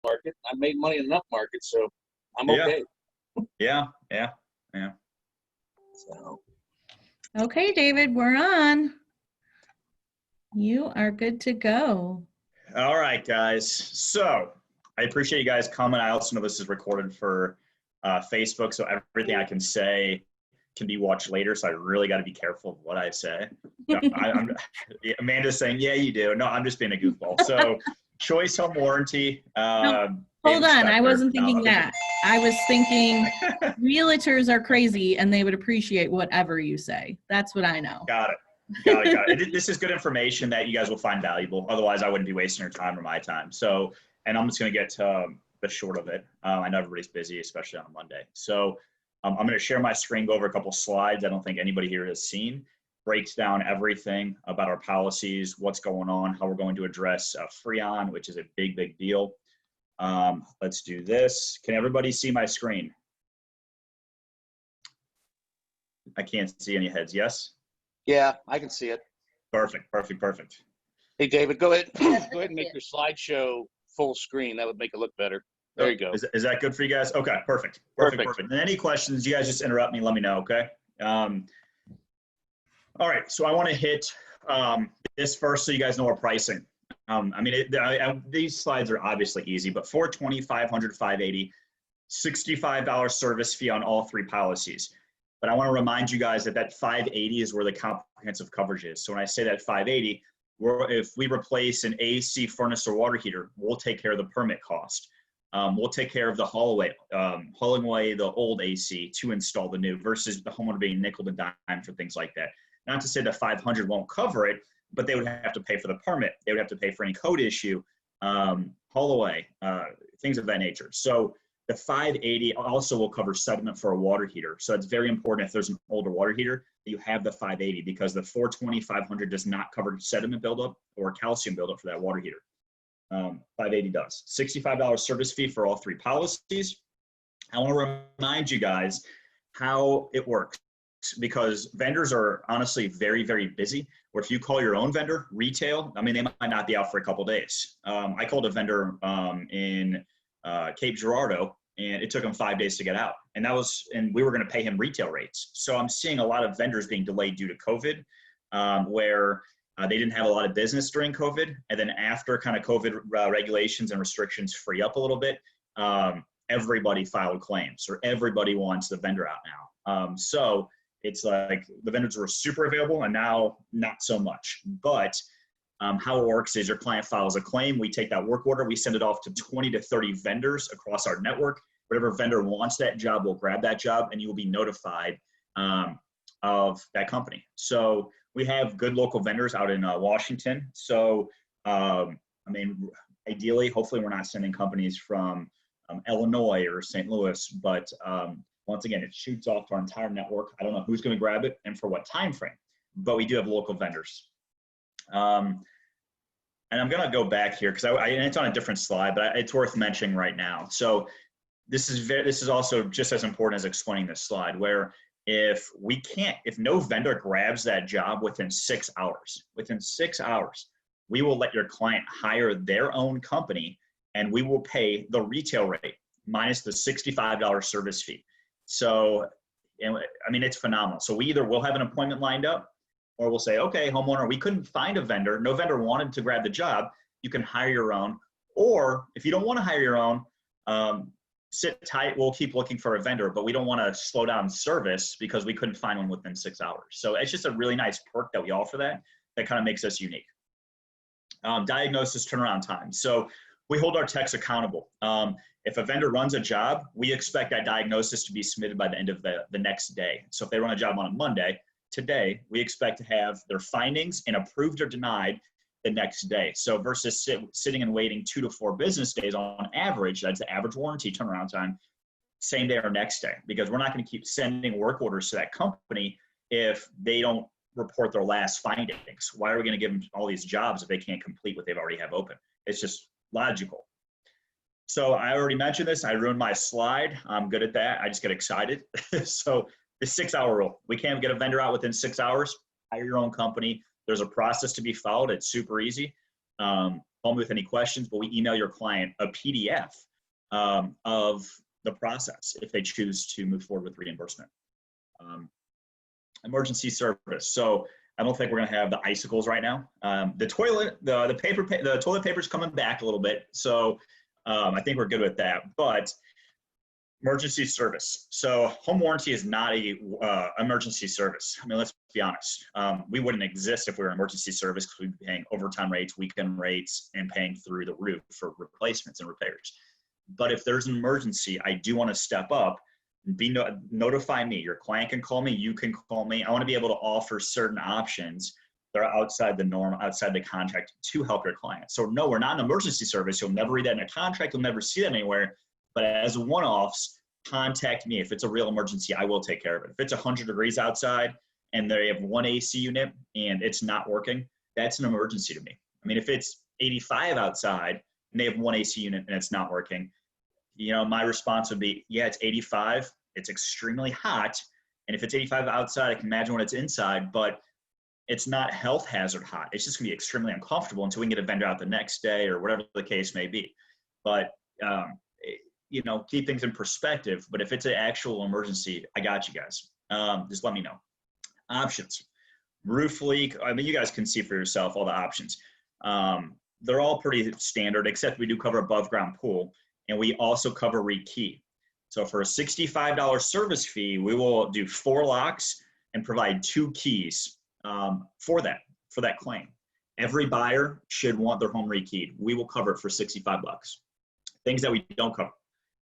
market. I made money in an up market, so I'm Yeah. okay. Yeah. So. Okay, David, we're on. You are good to go. All right, guys. So I appreciate you guys coming. I also know this is recorded for Facebook, so everything I can say can be watched later. So I really got to be careful of what I say. No, Amanda's saying, yeah, you do. No, I'm just being a goofball. So Choice Home Warranty. Hold on. I wasn't thinking that. I was thinking realtors are crazy and they would appreciate whatever you say. That's what I know. Got it. This is good information that you guys will find valuable. Otherwise, I wouldn't be wasting your time or my time. So, and I'm just going to get to the short of it. I know everybody's busy, especially on a Monday. So I'm going to share my screen, go over a couple slides I don't think anybody here has seen. Breaks down everything about our policies, what's going on, how we're going to address Freon, which is a big, big deal. Let's do this. Can everybody see my screen? I can't see any heads. Yes? Yeah, I can see it. Perfect. Hey, David, go ahead. Go ahead and make your slideshow full screen. That would make it look better. There you go. Is that good for you guys? Okay, perfect. And any questions, you guys just interrupt me, let me know, okay? All right, so I want to hit this first so you guys know our pricing. These slides are obviously easy, but $420, $500, $580, $65 service fee on all three policies. But I want to remind you guys that $580 is where the comprehensive coverage is. So when I say that $580, if we replace an AC, furnace, or water heater, we'll take care of the permit cost. We'll take care of the hauling away the old AC to install the new, versus the homeowner being nickel and dime for things like that. Not to say that $500 won't cover it, but they would have to pay for the permit. They would have to pay for any code issue, haul away, things of that nature. So the $580 also will cover sediment for a water heater. So it's very important if there's an older water heater that you have the $580, because the $420, $500 does not cover sediment buildup or calcium buildup for that water heater. $580 does. $65 service fee for all three policies. I want to remind you guys how it works, because vendors are honestly very, very busy. Or if you call your own vendor, retail, they might not be out for a couple days. I called a vendor in Cape Girardeau, and it took him 5 days to get out. And we were going to pay him retail rates. So I'm seeing a lot of vendors being delayed due to COVID, where they didn't have a lot of business during COVID. And then after kind of COVID regulations and restrictions free up a little bit, everybody filed claims, or everybody wants the vendor out now. So it's like the vendors were super available and now not so much. But how it works is your client files a claim. We take that work order, we send it off to 20 to 30 vendors across our network. Whatever vendor wants that job will grab that job, and you will be notified of that company. So we have good local vendors out in Washington. So, ideally, hopefully we're not sending companies from Illinois or St. Louis, but once again, it shoots off to our entire network. I don't know who's going to grab it and for what time frame, but we do have local vendors. And I'm going to go back here because and it's on a different slide, but it's worth mentioning right now. So this is also just as important as explaining this slide, where if no vendor grabs that job within 6 hours, we will let your client hire their own company, and we will pay the retail rate minus the $65 service fee. So, it's phenomenal. So we either will have an appointment lined up, or we'll say, okay, homeowner, we couldn't find a vendor. No vendor wanted to grab the job. You can hire your own. Or if you don't want to hire your own, sit tight. We'll keep looking for a vendor, but we don't want to slow down service because we couldn't find one within 6 hours. So it's just a really nice perk that we offer that kind of makes us unique. Diagnosis turnaround time. So we hold our techs accountable. If a vendor runs a job, we expect that diagnosis to be submitted by the end of the next day. So if they run a job on a Monday, today, we expect to have their findings and approved or denied the next day. So versus sitting and waiting 2 to 4 business days on average, that's the average warranty turnaround time, same day or next day, because we're not going to keep sending work orders to that company if they don't report their last findings. Why are we going to give them all these jobs if they can't complete what they've already have open? It's just logical. So I already mentioned this. I ruined my slide. I'm good at that. I just get excited. So the 6-hour rule. We can't get a vendor out within 6 hours. Hire your own company. There's a process to be followed. It's super easy. Call me with any questions, but we email your client a PDF of the process if they choose to move forward with reimbursement. Emergency service. So I don't think we're going to have the icicles right now. The toilet paper's coming back a little bit. So I think we're good with that. But emergency service. So home warranty is not a emergency service. I mean, let's be honest. We wouldn't exist if we were an emergency service because we'd be paying overtime rates, weekend rates, and paying through the roof for replacements and repairs. But if there's an emergency, I do want to step up and notify me. Your client can call me. You can call me. I want to be able to offer certain options that are outside the norm, outside the contract to help your client. So no, we're not an emergency service. You'll never read that in a contract. You'll never see that anywhere. But as one-offs, contact me. If it's a real emergency, I will take care of it. If it's 100 degrees outside and they have one AC unit and it's not working, that's an emergency to me. I mean, if it's 85 outside and they have one AC unit and it's not working, you know, my response would be, yeah, it's 85. It's extremely hot. And if it's 85 outside, I can imagine when it's inside, but it's not health hazard hot. It's just gonna be extremely uncomfortable until we can get a vendor out the next day or whatever the case may be. But, you know, keep things in perspective. But if it's an actual emergency, I got you guys. Just let me know. Options. Roof leak. I mean, you guys can see for yourself all the options. They're all pretty standard, except we do cover above ground pool. And we also cover rekey. So for a $65 service fee, we will do 4 locks and provide 2 keys for that claim. Every buyer should want their home rekeyed. We will cover it for $65. Things that we don't cover.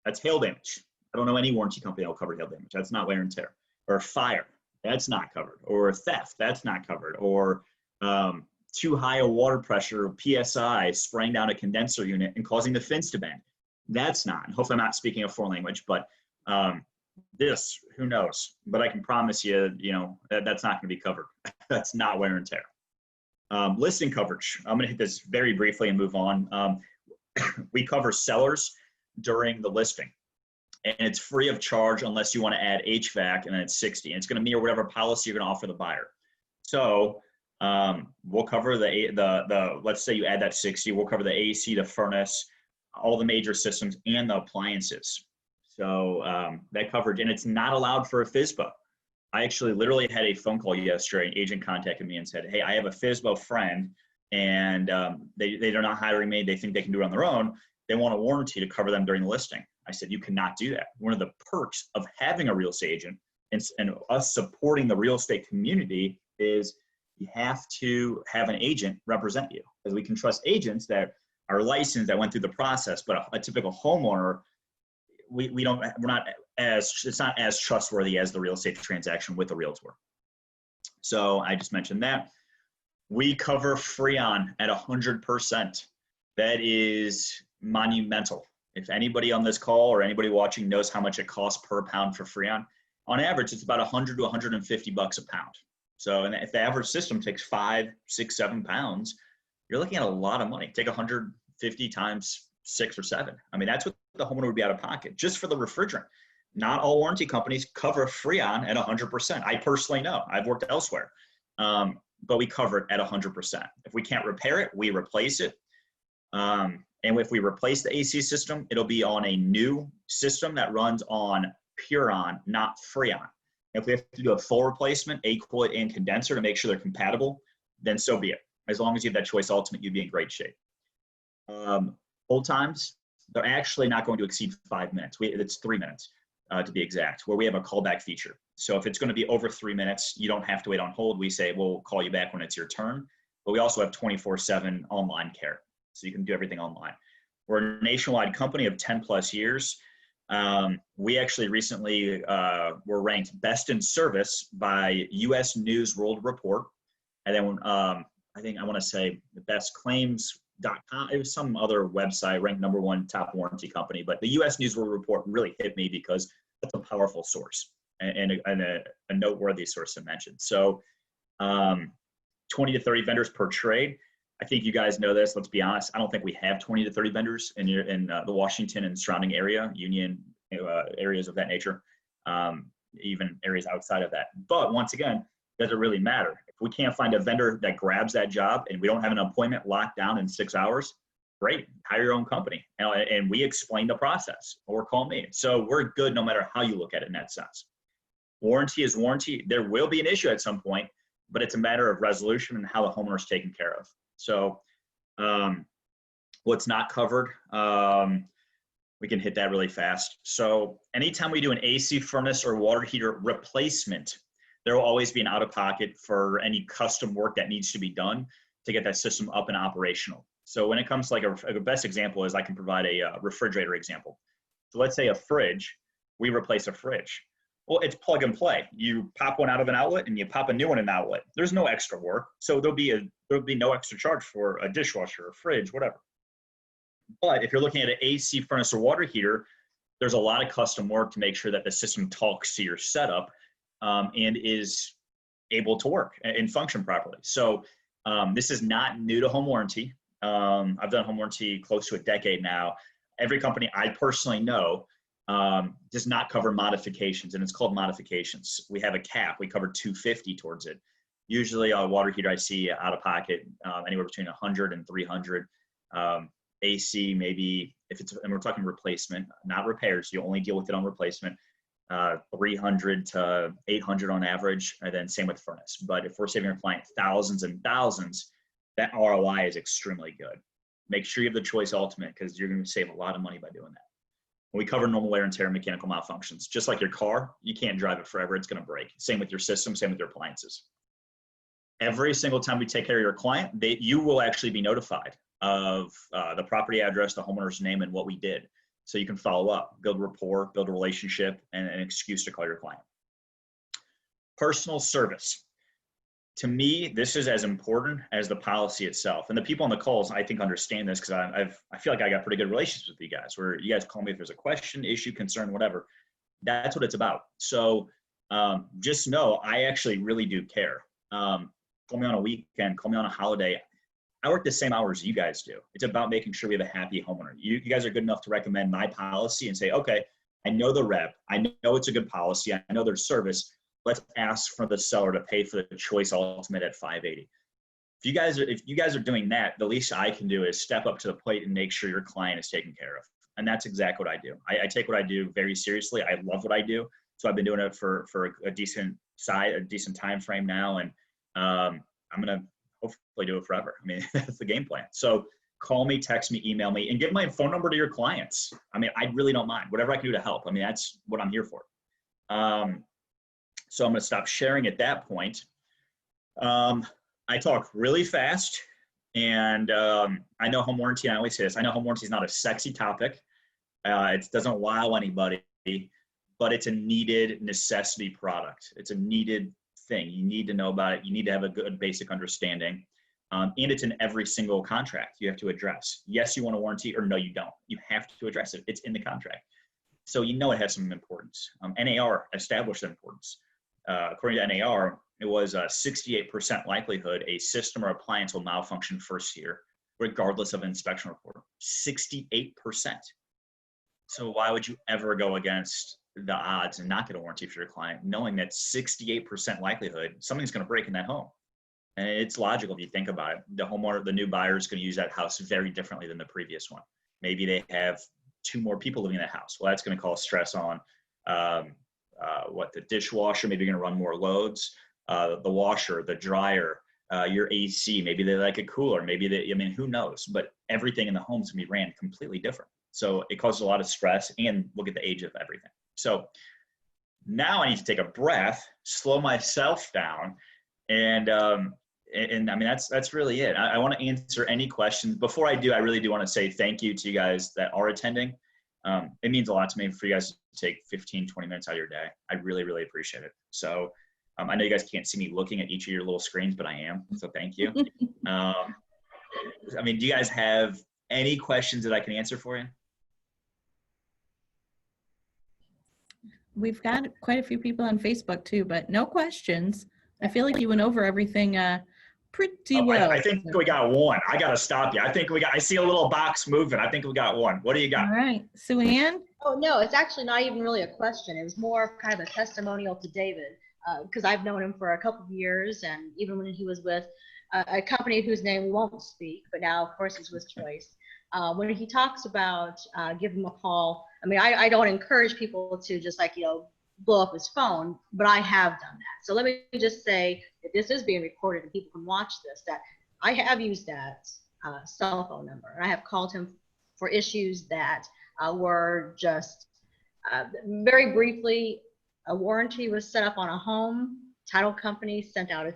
That's hail damage. I don't know any warranty company that will cover hail damage. That's not wear and tear. Or fire. That's not covered. Or theft. That's not covered. Or too high a water pressure, PSI, spraying down a condenser unit and causing the fins to bend. That's not. And hopefully I'm not speaking a foreign language, but this, who knows? But I can promise you, you know, that's not going to be covered. That's not wear and tear. Listing coverage. I'm going to hit this very briefly and move on. We cover sellers during the listing, and it's free of charge unless you want to add HVAC, and then it's $60. And it's going to mirror whatever policy you're going to offer the buyer. So we'll cover the let's say you add that $60. We'll cover the AC, the furnace, all the major systems, and the appliances. So that coverage, and it's not allowed for a FSBO. I actually literally had a phone call yesterday. An agent contacted me and said, hey, I have a FSBO friend, and they're not hiring me. They think they can do it on their own. They want a warranty to cover them during the listing. I said, you cannot do that. One of the perks of having a real estate agent and us supporting the real estate community is you have to have an agent represent you, because we can trust agents that are licensed, that went through the process. But a typical homeowner, it's not as trustworthy as the real estate transaction with a realtor. So I just mentioned that. We cover Freon at 100%. That is monumental. If anybody on this call or anybody watching knows how much it costs per pound for Freon, on average, it's about 100 to 150 bucks a pound. So if the average system takes 5, 6, 7 pounds, you're looking at a lot of money. Take 150 times 6 or 7. I mean, that's what the homeowner would be out of pocket just for the refrigerant. Not all warranty companies cover Freon at 100%. I personally know. I've worked elsewhere. But we cover it at 100%. If we can't repair it, we replace it. And if we replace the AC system, it'll be on a new system that runs on Puron, not Freon. If we have to do a full replacement, A-coil and condenser to make sure they're compatible, then so be it. As long as you have that choice ultimate, you'd be in great shape. Hold times, they're actually not going to exceed 5 minutes. It's 3 minutes to be exact, where we have a callback feature. So if it's going to be over 3 minutes, you don't have to wait on hold. We say, we'll call you back when it's your turn. But we also have 24/7 online care. So you can do everything online. We're a nationwide company of 10 plus years. We actually recently were ranked best in service by US News World Report. And then I think I want to say the bestclaims.com. It was some other website ranked #1 top warranty company. But the US News World Report really hit me because that's a powerful source and a noteworthy source to mention. So 20 to 30 vendors per trade. I think you guys know this. Let's be honest. I don't think we have 20 to 30 vendors in the Washington and surrounding area, Union areas of that nature, even areas outside of that. But once again, does it really matter? If we can't find a vendor that grabs that job and we don't have an appointment locked down in 6 hours, great, hire your own company. And we explain the process, or call me. So we're good no matter how you look at it in that sense. Warranty is warranty. There will be an issue at some point, but it's a matter of resolution and how the homeowner is taken care of. So what's not covered, we can hit that really fast. So anytime we do an AC furnace or water heater replacement, there will always be an out-of-pocket for any custom work that needs to be done to get that system up and operational. So when it comes to like a best example is I can provide a refrigerator example. So let's say a fridge, we replace a fridge. Well, it's plug and play. You pop one out of an outlet and you pop a new one in an outlet. There's no extra work. So there'll be no extra charge for a dishwasher, a fridge, whatever. But if you're looking at an AC furnace or water heater, there's a lot of custom work to make sure that the system talks to your setup and is able to work and function properly. So this is not new to home warranty. I've done home warranty close to a decade now. Every company I personally know does not cover modifications, and it's called modifications. We have a cap. We cover $250 towards it. Usually a water heater I see out of pocket anywhere between $100 and $300. AC, maybe if it's, and we're talking replacement, not repairs, you only deal with it on replacement, 300 to 800 on average, and then same with furnace. But if we're saving our client thousands and thousands, that ROI is extremely good. Make sure you have the Choice Ultimate, because you're going to save a lot of money by doing that. We cover normal wear and tear and mechanical malfunctions. Just like your car, you can't drive it forever, it's going to break. Same with your system, same with your appliances. Every single time we take care of your client, you will actually be notified of the property address, the homeowner's name, and what we did. So you can follow up, build rapport, build a relationship, and an excuse to call your client. Personal service. To me, this is as important as the policy itself. And the people on the calls, I think, understand this, because I feel like I got pretty good relationships with you guys, where you guys call me if there's a question, issue, concern, whatever. That's what it's about. So just know I actually really do care. Call me on a weekend, call me on a holiday. I work the same hours you guys do. It's about making sure we have a happy homeowner. You guys are good enough to recommend my policy and say, okay, I know the rep, I know it's a good policy, I know their service. Let's ask for the seller to pay for the Choice Ultimate at $580. If you guys are doing that, the least I can do is step up to the plate and make sure your client is taken care of. And that's exactly what I do. I take what I do very seriously. I love what I do. So I've been doing it for a decent time frame now. And I'm going to hopefully do it forever. I mean, that's the game plan. So call me, text me, email me, and give my phone number to your clients. I mean, I really don't mind. Whatever I can do to help. I mean, that's what I'm here for. So I'm going to stop sharing at that point. I talk really fast, and I know home warranty, I always say this, I know home warranty is not a sexy topic. It doesn't wow anybody, but it's a needed necessity product. It's a needed thing. You need to know about it. You need to have a good basic understanding. And it's in every single contract you have to address. Yes, you want a warranty, or no, you don't. You have to address it. It's in the contract. So you know it has some importance. NAR established importance. According to NAR, it was a 68% likelihood a system or appliance will malfunction first year, regardless of an inspection report. 68%. So why would you ever go against the odds and not get a warranty for your client, knowing that 68% likelihood something's going to break in that home? And it's logical if you think about it. The homeowner, the new buyer, is going to use that house very differently than the previous one. Maybe they have 2 more people living in that house. Well, that's going to cause stress on the dishwasher. Maybe you're going to run more loads. The washer, the dryer, your AC. Maybe they like it cooler. Maybe who knows? But everything in the home is going to be ran completely different. So it causes a lot of stress, and look at the age of everything. So now I need to take a breath, slow myself down, and I mean, that's really it. I want to answer any questions. Before I do, I really do want to say thank you to you guys that are attending. It means a lot to me for you guys to take 15, 20 minutes out of your day. I really, really appreciate it. So I know you guys can't see me looking at each of your little screens, but I am. So thank you. I mean, do you guys have any questions that I can answer for you? We've got quite a few people on Facebook too, but no questions. I feel like you went over everything pretty well. I think we got one. I got to stop you. I see a little box moving. I think we got one. What do you got? All right. Sue Ann? Oh, no, it's actually not even really a question. It was more kind of a testimonial to David. because I've known him for a couple of years, and even when he was with a company whose name we won't speak, but now of course he's with Choice. When he talks about give him a call, I mean, I don't encourage people to just like, blow up his phone, but I have done that. So let me just say that this is being recorded and people can watch this, that I have used that cell phone number. And I have called him for issues that were just very briefly, a warranty was set up on a home, title company sent out a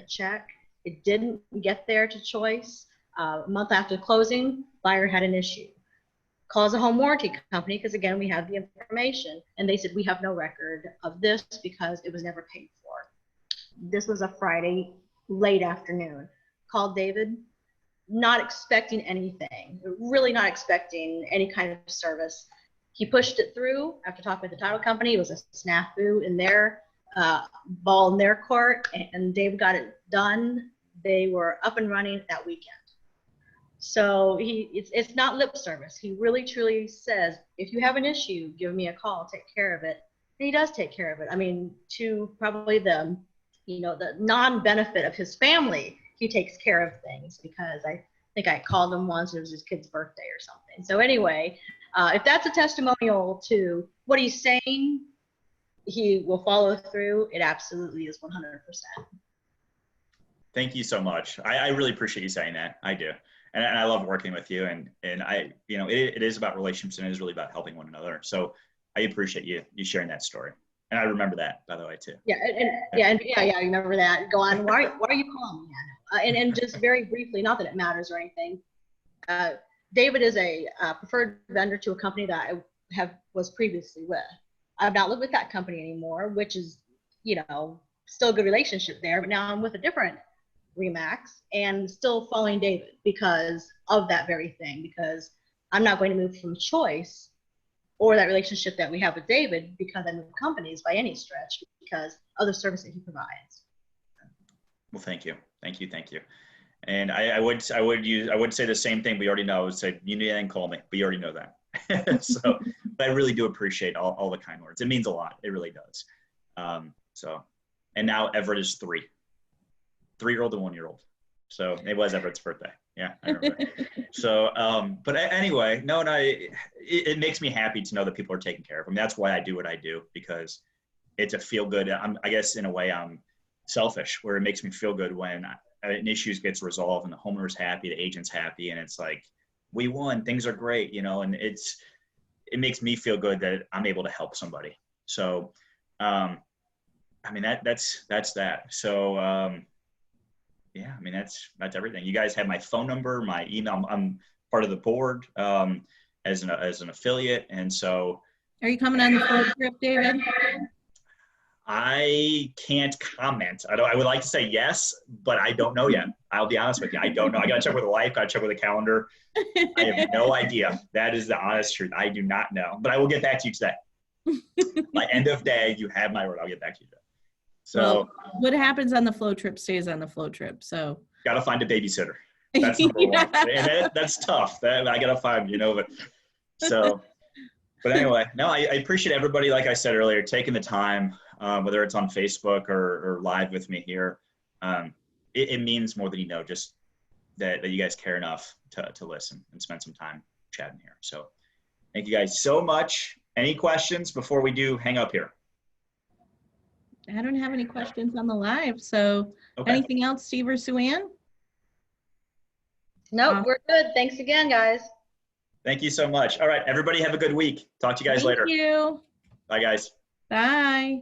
check. It didn't get there to Choice. A month after closing, buyer had an issue. Calls a home warranty company, because again, we have the information, and they said, we have no record of this because it was never paid for. This was a Friday, late afternoon. Called David, not expecting anything, really not expecting any kind of service. He pushed it through after talking with the title company. It was a snafu in their ball in their court, and David got it done. They were up and running that weekend. So it's not lip service. He really truly says, if you have an issue, give me a call, take care of it. And he does take care of it. I mean, to probably the non-benefit of his family, he takes care of things, because I think I called him once, it was his kid's birthday or something. So anyway, if that's a testimonial to what he's saying, he will follow through. It absolutely is 100%. Thank you so much. I really appreciate you saying that. I do. And I love working with you, and I, it is about relationships, and it is really about helping one another. So I appreciate you sharing that story. And I remember that, by the way, too. Yeah, I remember that. Go on. Why are you calling me? And just very briefly, not that it matters or anything. David is a preferred vendor to a company that I was previously with. I'm not with that company anymore, which is, still a good relationship there. But now I'm with a different Remax and still following David because of that very thing, because I'm not going to move from Choice or that relationship that we have with David because I move companies by any stretch, because of the service that he provides. Well, thank you. And I would say the same thing, but you already know. I would say, you need anything, call me, but you already know that. So, but I really do appreciate all the kind words. It means a lot. It really does. And now Everett is 3-year-old and 1-year-old. So it was Everett's birthday. Yeah, I remember. So, but anyway, it makes me happy to know that people are taking care of them. That's why I do what I do, because it's a feel good. I guess in a way I'm selfish, where it makes me feel good when an issue gets resolved and the homeowner's happy, the agent's happy, and it's like, we won, things are great, and it makes me feel good that I'm able to help somebody. So, that's that. So, yeah, that's everything. You guys have my phone number, my email. I'm part of the board as an affiliate, and so. Are you coming on the float trip, David? I can't comment. I would like to say yes, but I don't know yet. I'll be honest with you. I don't know. I got to check with the wife. Got to check with the calendar. I have no idea. That is the honest truth. I do not know, but I will get back to you today. By end of day, you have my word. I'll get back to you today. So well, what happens on the float trip stays on the float trip. So got to find a babysitter. That's number one. And that's tough. I got to find, but so. But anyway, no, I appreciate everybody, like I said earlier, taking the time, whether it's on Facebook or live with me here. It means more than you know, just that you guys care enough to listen and spend some time chatting here. So thank you guys so much. Any questions before we do hang up here? I don't have any questions on the live. So Okay. Anything else, Steve or Sue Ann? Nope, we're good. Thanks again, guys. Thank you so much. All right, everybody have a good week. Talk to you guys later. Thank you. Bye, guys. Bye.